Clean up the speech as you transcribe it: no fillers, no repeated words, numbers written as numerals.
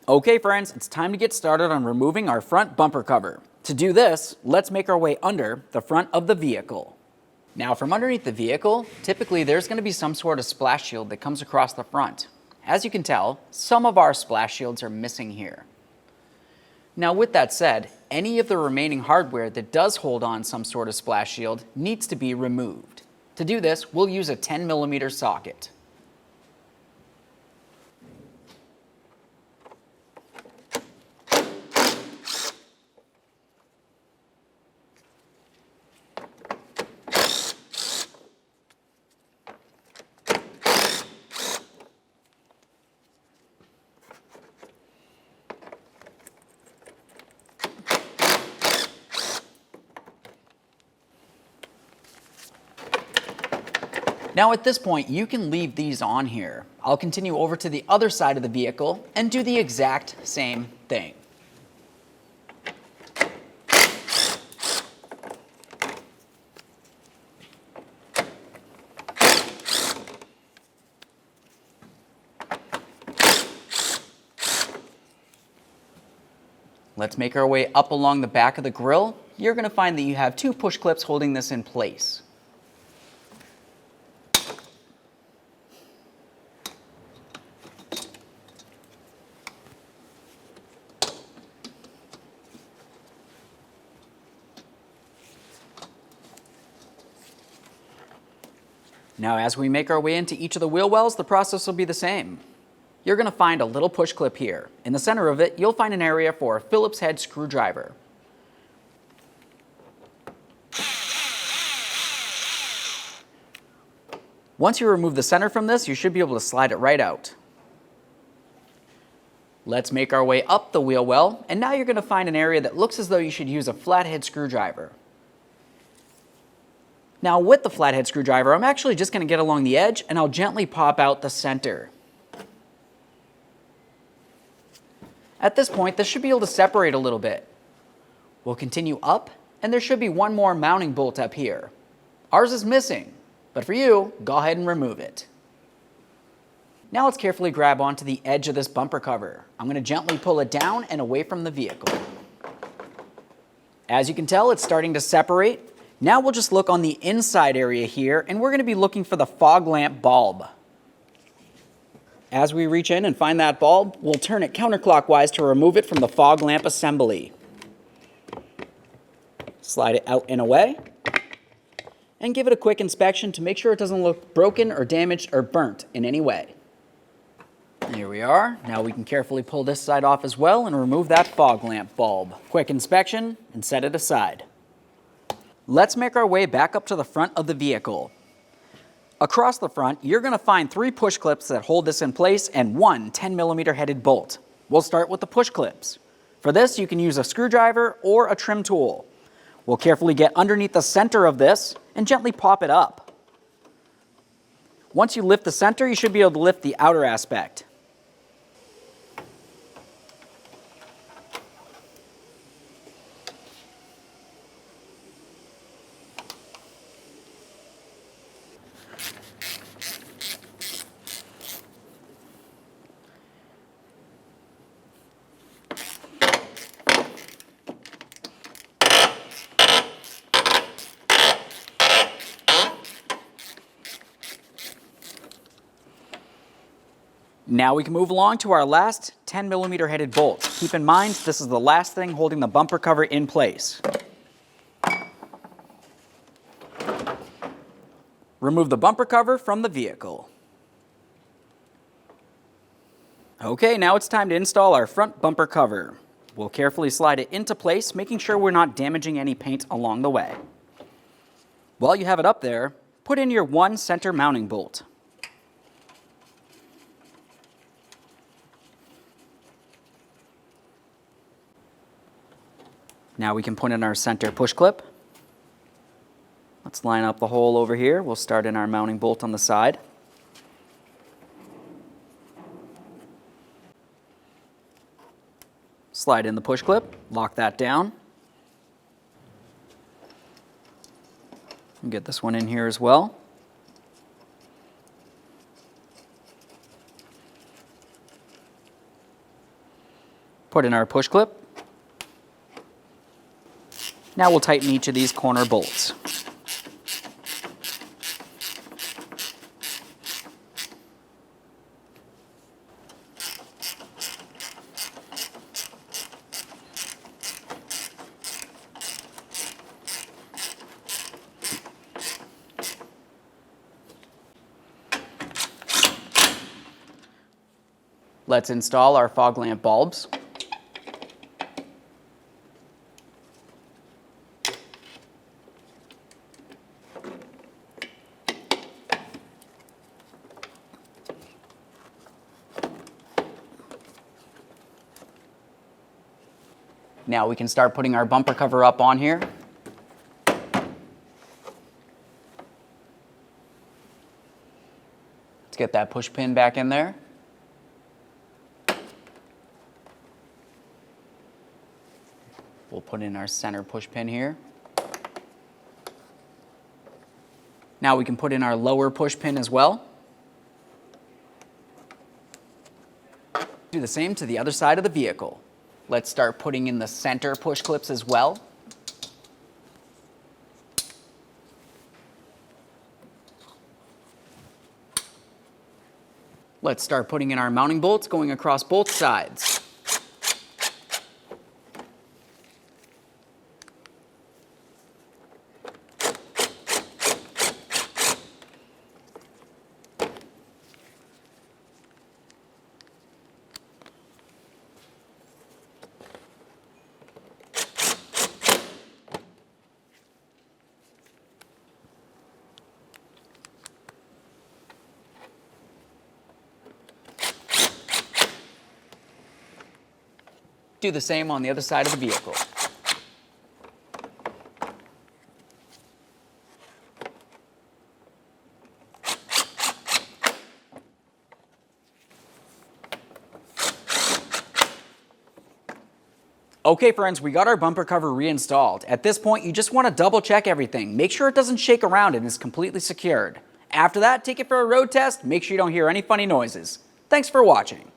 Okay friends, it's time to get started on removing our front bumper cover. To do this, let's make our way under the front of the vehicle. Now from underneath the vehicle, typically there's going to be some sort of splash shield that comes across the front. As you can tell, some of our splash shields are missing here. Now with that said, any of the remaining hardware that does hold on some sort of splash shield needs to be removed. To do this, we'll use a 10mm socket. Now at this point, you can leave these on here. I'll continue over to the other side of the vehicle and do the exact same thing. Let's make our way up along the back of the grille. You're going to find that you have two push clips holding this in place. Now as we make our way into each of the wheel wells, the process will be the same. You're going to find a little push clip here. In the center of it, you'll find an area for a Phillips head screwdriver. Once you remove the center from this, you should be able to slide it right out. Let's make our way up the wheel well, and now you're going to find an area that looks as though you should use a flathead screwdriver. Now with the flathead screwdriver, I'm actually just going to get along the edge and I'll gently pop out the center. At this point, this should be able to separate a little bit. We'll continue up and there should be one more mounting bolt up here. Ours is missing, but for you, go ahead and remove it. Now let's carefully grab onto the edge of this bumper cover. I'm going to gently pull it down and away from the vehicle. As you can tell, it's starting to separate. Now we'll just look on the inside area here, and we're going to be looking for the fog lamp bulb. As we reach in and find that bulb, we'll turn it counterclockwise to remove it from the fog lamp assembly. Slide it out and away, and give it a quick inspection to make sure it doesn't look broken or damaged or burnt in any way. Here we are. Now we can carefully pull this side off as well and remove that fog lamp bulb. Quick inspection and set it aside. Let's make our way back up to the front of the vehicle. Across the front, you're going to find 3 push clips that hold this in place and 1 10mm headed bolt. We'll start with the push clips. For this, you can use a screwdriver or a trim tool. We'll carefully get underneath the center of this and gently pop it up. Once you lift the center, you should be able to lift the outer aspect. Now we can move along to our last 10mm headed bolt. Keep in mind, this is the last thing holding the bumper cover in place. Remove the bumper cover from the vehicle. Okay, now it's time to install our front bumper cover. We'll carefully slide it into place, making sure we're not damaging any paint along the way. While you have it up there, put in your 1 center mounting bolt. Now we can put in our center push clip. Let's line up the hole over here. We'll start in our mounting bolt on the side. Slide in the push clip, lock that down. And get this one in here as well. Put in our push clip. Now we'll tighten each of these corner bolts. Let's install our fog lamp bulbs. Now we can start putting our bumper cover up on here. Let's get that push pin back in there. We'll put in our center push pin here. Now we can put in our lower push pin as well. Do the same to the other side of the vehicle. Let's start putting in the center push clips as well. Let's start putting in our mounting bolts going across both sides. Do the same on the other side of the vehicle. Okay friends, we got our bumper cover reinstalled. At this point, you just want to double check everything. Make sure it doesn't shake around and is completely secured. After that, take it for a road test. Make sure you don't hear any funny noises. Thanks for watching.